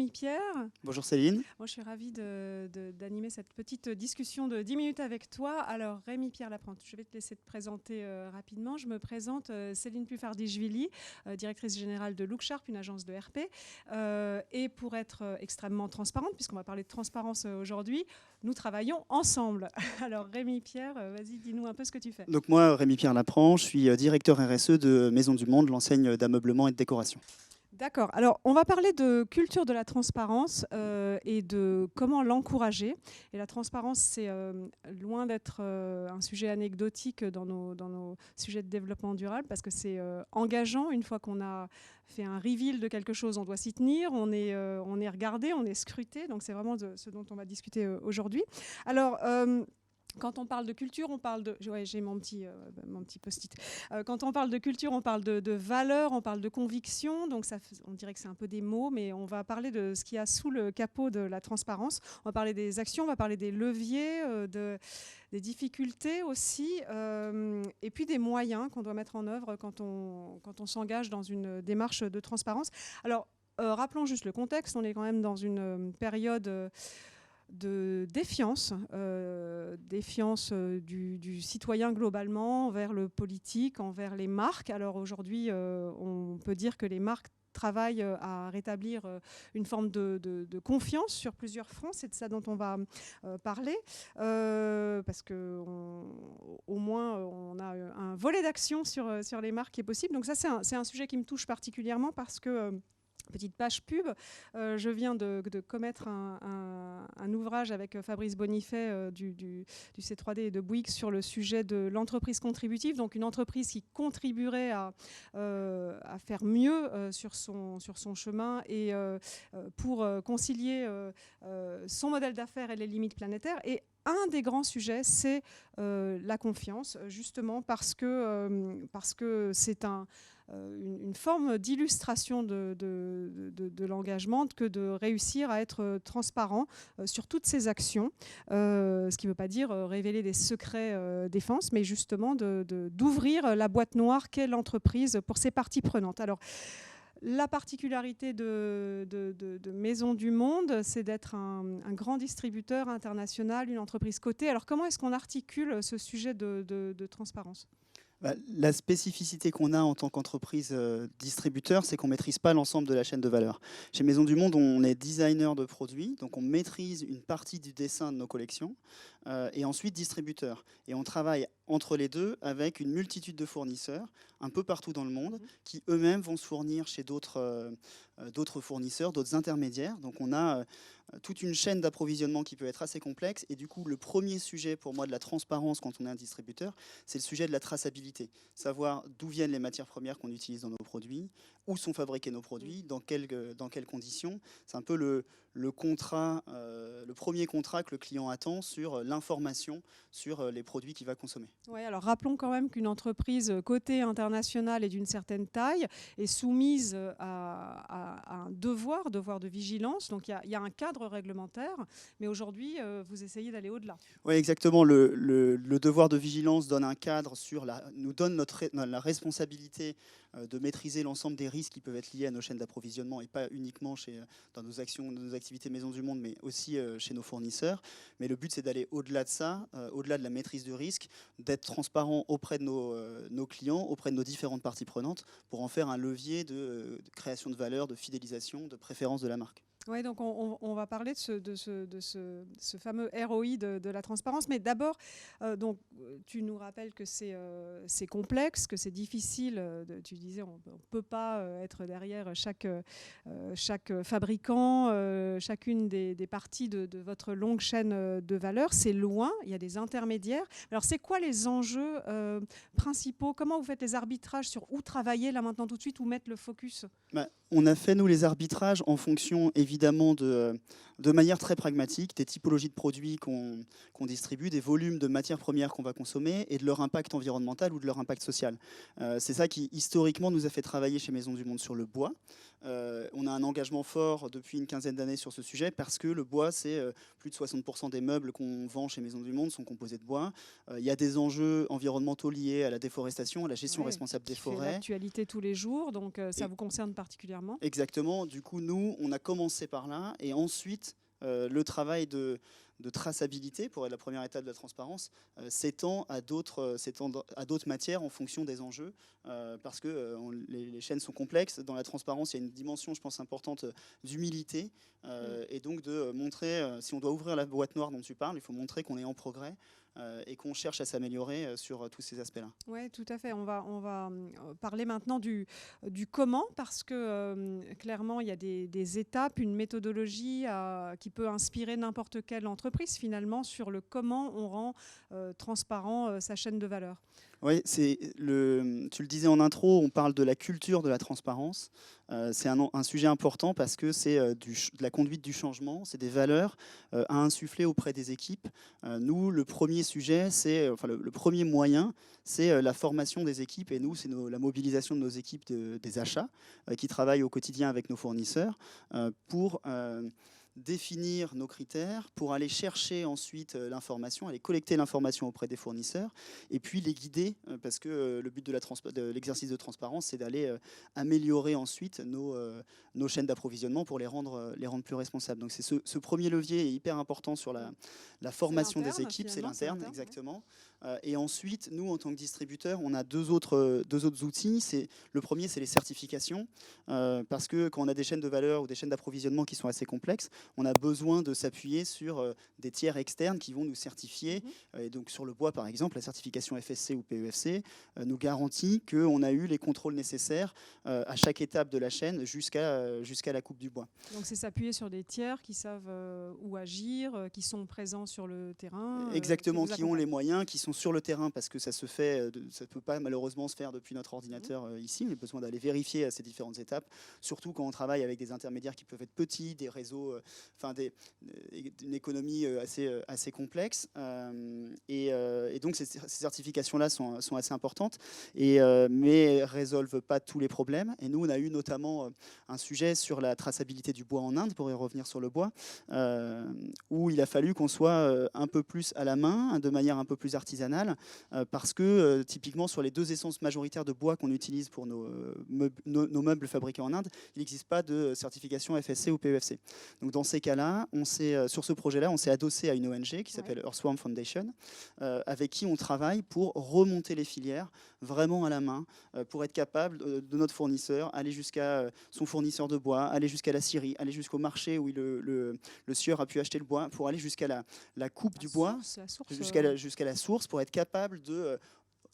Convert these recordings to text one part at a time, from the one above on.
Rémi Pierre. Bonjour Céline. Moi, je suis ravie d'animer cette petite discussion de 10 minutes avec toi. Alors, Rémi Pierre Laprante, je vais te laisser te présenter rapidement. Je me présente, Céline Puffardi-Jvili, directrice générale de Look Sharp, une agence de RP. Et pour être extrêmement transparente, puisqu'on va parler de transparence aujourd'hui, nous travaillons ensemble. Alors, Rémi Pierre, vas-y, dis-nous un peu ce que tu fais. Donc moi, Rémi Pierre Laprante, je suis directeur RSE de Maison du Monde, l'enseigne d'ameublement et de décoration. D'accord. Alors, on va parler de culture de la transparence et de comment l'encourager. Et la transparence, c'est loin d'être un sujet anecdotique dans nos sujets de développement durable, parce que c'est engageant. Une fois qu'on a fait un reveal de quelque chose, on doit s'y tenir, on est regardé, on est scruté. Donc, c'est vraiment de ce dont on va discuter aujourd'hui. Alors, quand on parle de culture, on parle de... Ouais, j'ai mon petit post-it. Quand on parle de culture, on parle de valeurs, on parle de conviction. Donc on dirait que c'est un peu des mots, mais on va parler de ce qu'il y a sous le capot de la transparence. On va parler des actions, on va parler des leviers, des difficultés aussi, et puis des moyens qu'on doit mettre en œuvre quand on s'engage dans une démarche de transparence. Alors, rappelons juste le contexte. On est quand même dans une période... de défiance, du citoyen globalement envers le politique, envers les marques. Alors aujourd'hui, on peut dire que les marques travaillent à rétablir une forme de confiance sur plusieurs fronts. C'est de ça dont on va parler, parce qu'au moins on a un volet d'action sur les marques qui est possible. Donc ça, c'est un sujet qui me touche particulièrement parce que... Petite page pub, je viens de commettre un ouvrage avec Fabrice Bonifay du C3D et de Bouygues sur le sujet de l'entreprise contributive, donc une entreprise qui contribuerait à faire mieux sur son chemin et pour concilier son modèle d'affaires et les limites planétaires. Et un des grands sujets, c'est la confiance, justement parce que c'est une forme d'illustration de l'engagement que de réussir à être transparent sur toutes ces actions, ce qui ne veut pas dire révéler des secrets défense, mais justement d'ouvrir la boîte noire qu'est l'entreprise pour ses parties prenantes. Alors, la particularité de Maison du Monde, c'est d'être un grand distributeur international, une entreprise cotée. Alors, comment est-ce qu'on articule ce sujet de transparence ? La spécificité qu'on a en tant qu'entreprise distributeur, c'est qu'on ne maîtrise pas l'ensemble de la chaîne de valeur. Chez Maison du Monde, on est designer de produits, donc on maîtrise une partie du dessin de nos collections, et ensuite distributeur. Et on travaille entre les deux avec une multitude de fournisseurs, un peu partout dans le monde, qui eux-mêmes vont se fournir chez d'autres fournisseurs, d'autres intermédiaires. Donc on a toute une chaîne d'approvisionnement qui peut être assez complexe. Et du coup, le premier sujet pour moi de la transparence quand on est un distributeur, c'est le sujet de la traçabilité. Savoir d'où viennent les matières premières qu'on utilise dans nos produits, où sont fabriqués nos produits, dans quelles conditions. C'est un peu le premier contrat que le client attend sur l'information sur les produits qu'il va consommer. Oui, alors rappelons quand même qu'une entreprise cotée internationale et d'une certaine taille est soumise à un devoir de vigilance. Donc il y a un cadre réglementaire, mais aujourd'hui, vous essayez d'aller au-delà. Oui, exactement. Le devoir de vigilance donne un cadre nous donne la responsabilité de maîtriser l'ensemble des risques qui peuvent être liés à nos chaînes d'approvisionnement et pas uniquement dans nos activités Maison du Monde, mais aussi chez nos fournisseurs. Mais le but, c'est d'aller au-delà de ça, au-delà de la maîtrise du risque, d'être transparent auprès de nos clients, auprès de nos différentes parties prenantes, pour en faire un levier de création de valeur, de fidélisation, de préférence de la marque. Oui, donc on va parler de ce fameux ROI de la transparence. Mais d'abord, tu nous rappelles que c'est complexe, que c'est difficile. Tu disais, on ne peut pas être derrière chaque fabricant, chacune des parties de votre longue chaîne de valeur. C'est loin, il y a des intermédiaires. Alors, c'est quoi les enjeux principaux ? Comment vous faites les arbitrages sur où travailler, là maintenant tout de suite, où mettre le focus ? On a fait, nous, les arbitrages en fonction, évidemment, de manière très pragmatique, des typologies de produits qu'on distribue, des volumes de matières premières qu'on va consommer et de leur impact environnemental ou de leur impact social. C'est ça qui, historiquement, nous a fait travailler chez Maison du Monde sur le bois. On a un engagement fort depuis une quinzaine d'années sur ce sujet parce que le bois, c'est plus de 60% des meubles qu'on vend chez Maisons du Monde sont composés de bois. Il y a des enjeux environnementaux liés à la déforestation, à la gestion responsable des forêts. C'est l'actualité tous les jours, donc ça vous concerne particulièrement. Exactement. Du coup, nous, on a commencé par là et ensuite, le travail de traçabilité, pour être la première étape de la transparence, s'étend à d'autres matières en fonction des enjeux, parce que les chaînes sont complexes. Dans la transparence, il y a une dimension, je pense, importante d'humilité, et donc de montrer, si on doit ouvrir la boîte noire dont tu parles, il faut montrer qu'on est en progrès, et qu'on cherche à s'améliorer sur tous ces aspects-là. Oui, tout à fait. On va parler maintenant du comment, parce que clairement, il y a des étapes, une méthodologie qui peut inspirer n'importe quelle entreprise, finalement, sur le comment on rend transparent sa chaîne de valeur. Oui, tu le disais en intro, on parle de la culture de la transparence. C'est un sujet important parce que c'est de la conduite du changement, c'est des valeurs à insuffler auprès des équipes. Nous, le premier sujet, le premier moyen, c'est la formation des équipes. Et nous, c'est la mobilisation de nos équipes des achats qui travaillent au quotidien avec nos fournisseurs pour définir nos critères, pour aller chercher ensuite l'information, aller collecter l'information auprès des fournisseurs et puis les guider, parce que le but de l'exercice de transparence, c'est d'aller améliorer ensuite nos chaînes d'approvisionnement pour les rendre plus responsables. Donc c'est ce premier levier est hyper important sur la formation des équipes, c'est l'interne, exactement. Et ensuite, nous, en tant que distributeurs, on a deux autres outils. Le premier, c'est les certifications, parce que quand on a des chaînes de valeur ou des chaînes d'approvisionnement qui sont assez complexes, on a besoin de s'appuyer sur des tiers externes qui vont nous certifier. Et donc sur le bois, par exemple, la certification FSC ou PEFC nous garantit qu'on a eu les contrôles nécessaires à chaque étape de la chaîne jusqu'à la coupe du bois. Donc c'est s'appuyer sur des tiers qui savent où agir, qui sont présents sur le terrain. Exactement, qui ont les moyens, qui sont sur le terrain, parce que ça ne peut pas malheureusement se faire depuis notre ordinateur ici. On a besoin d'aller vérifier à ces différentes étapes, surtout quand on travaille avec des intermédiaires qui peuvent être petits, des réseaux, une économie assez complexe. Et donc ces certifications-là sont assez importantes, mais résolvent pas tous les problèmes. Et nous, on a eu notamment un sujet sur la traçabilité du bois en Inde, pour y revenir sur le bois, où il a fallu qu'on soit un peu plus à la main, de manière un peu plus artisanale, parce que typiquement sur les deux essences majoritaires de bois qu'on utilise pour nos meubles fabriqués en Inde, il n'existe pas de certification FSC ou PEFC. Donc dans ces cas-là, sur ce projet-là, on s'est adossé à une ONG qui s'appelle Earthworm Foundation, avec qui on travaille pour remonter les filières vraiment à la main, pour être capable de notre fournisseur, aller jusqu'à son fournisseur de bois, aller jusqu'à la scierie, aller jusqu'au marché où le sieur a pu acheter le bois, pour aller jusqu'à la coupe du bois, jusqu'à la source, pour être capable de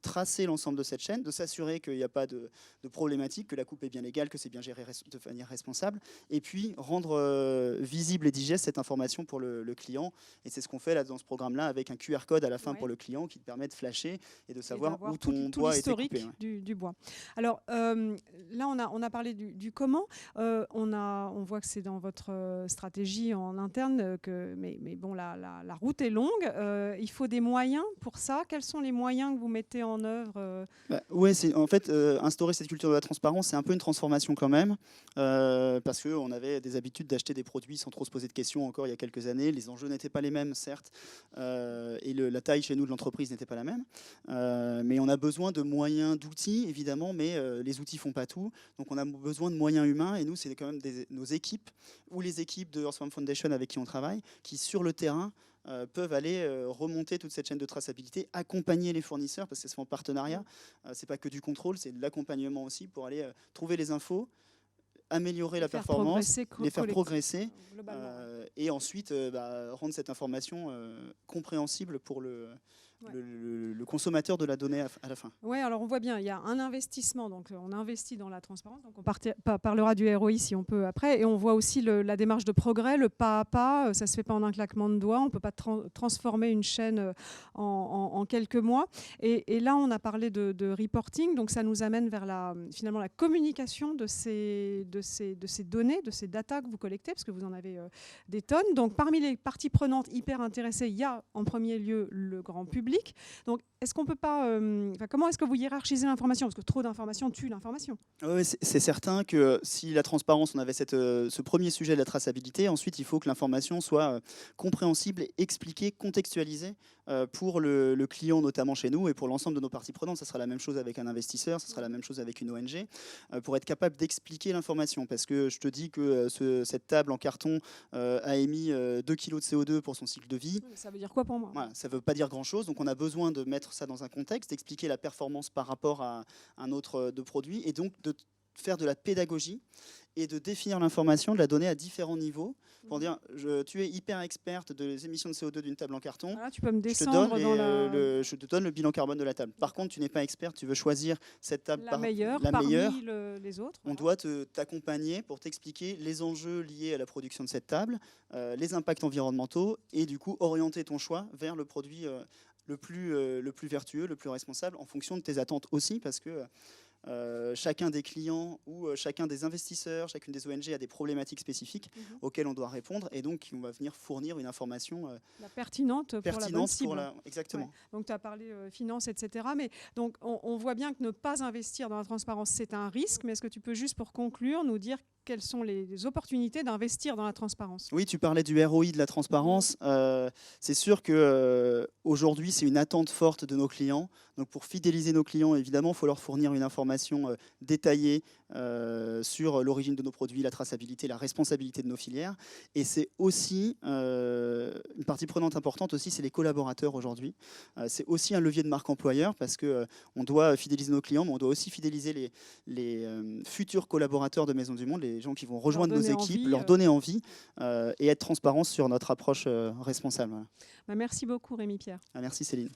tracer l'ensemble de cette chaîne, de s'assurer qu'il n'y a pas de problématique, que la coupe est bien légale, que c'est bien géré de manière responsable, et puis rendre visible et digeste cette information pour le client. Et c'est ce qu'on fait là, dans ce programme-là, avec un QR code à la fin pour le client qui te permet de flasher et de savoir où ton bois a été coupé. Du bois. Alors là, on a parlé du comment. On voit que c'est dans votre stratégie en interne, mais bon, la route est longue. Il faut des moyens pour ça. Quels sont les moyens que vous mettez en œuvre? Oui, en fait, instaurer cette culture de la transparence, c'est un peu une transformation quand même, parce qu'on avait des habitudes d'acheter des produits sans trop se poser de questions encore il y a quelques années. Les enjeux n'étaient pas les mêmes, certes, et la taille chez nous de l'entreprise n'était pas la même. Mais on a besoin de moyens, d'outils, évidemment, mais les outils ne font pas tout. Donc on a besoin de moyens humains, et nous, c'est quand même nos équipes, ou les équipes de Earthworm Foundation avec qui on travaille, qui, sur le terrain, peuvent aller remonter toute cette chaîne de traçabilité, accompagner les fournisseurs, parce que c'est en partenariat. C'est pas que du contrôle, c'est de l'accompagnement aussi pour aller trouver les infos, améliorer la performance, les faire progresser, et ensuite rendre cette information compréhensible pour le consommateur de la donnée à la fin. Oui, alors on voit bien, il y a un investissement, donc on investit dans la transparence, donc on parlera du ROI si on peut après, et on voit aussi la démarche de progrès, le pas à pas, ça ne se fait pas en un claquement de doigts, on ne peut pas transformer une chaîne en quelques mois. Et là, on a parlé de reporting, donc ça nous amène vers finalement la communication de ces données, de ces data que vous collectez, parce que vous en avez des tonnes. Donc parmi les parties prenantes hyper intéressées, il y a en premier lieu le grand public, public. Donc, est-ce qu'on peut pas, comment est-ce que vous hiérarchisez l'information? Parce que trop d'informations tue l'information. Oui, c'est certain que si la transparence, on avait ce premier sujet de la traçabilité, ensuite il faut que l'information soit compréhensible, et expliquée, contextualisée pour le client, notamment chez nous, et pour l'ensemble de nos parties prenantes. Ça sera la même chose avec un investisseur, ça sera la même chose avec une ONG, pour être capable d'expliquer l'information. Parce que je te dis que cette table en carton a émis 2 kg de CO2 pour son cycle de vie. Ça veut dire quoi pour moi? Voilà, ça ne veut pas dire grand-chose, donc on a besoin de mettre ça dans un contexte, d'expliquer la performance par rapport à un autre de produit, et donc de faire de la pédagogie et de définir l'information, de la donner à différents niveaux, pour dire tu es hyper experte des émissions de CO2 d'une table en carton, voilà, tu peux me descendre je te donne le bilan carbone de la table. Par contre, tu n'es pas experte, tu veux choisir cette table la meilleure parmi les autres. On doit t'accompagner pour t'expliquer les enjeux liés à la production de cette table, les impacts environnementaux, et du coup orienter ton choix vers le produit le plus vertueux, le plus responsable, en fonction de tes attentes aussi, parce que chacun des clients ou chacun des investisseurs, chacune des ONG a des problématiques spécifiques auxquelles on doit répondre, et donc on va venir fournir une information pertinente pour la bonne cible. Exactement. Ouais. Donc tu as parlé finance, etc. Mais donc on voit bien que ne pas investir dans la transparence, c'est un risque. Mais est-ce que tu peux juste, pour conclure, nous dire quelles sont les opportunités d'investir dans la transparence? Oui, tu parlais du ROI de la transparence. C'est sûr qu'aujourd'hui, c'est une attente forte de nos clients. Donc pour fidéliser nos clients, évidemment, il faut leur fournir une information détaillée sur l'origine de nos produits, la traçabilité, la responsabilité de nos filières. Et c'est aussi une partie prenante importante aussi, c'est les collaborateurs aujourd'hui. C'est aussi un levier de marque employeur, parce qu'on doit fidéliser nos clients, mais on doit aussi fidéliser les futurs collaborateurs de Maisons du Monde, les gens qui vont rejoindre nos équipes, leur donner envie et être transparent sur notre approche responsable. Merci beaucoup, Rémi Pierre. Merci Céline.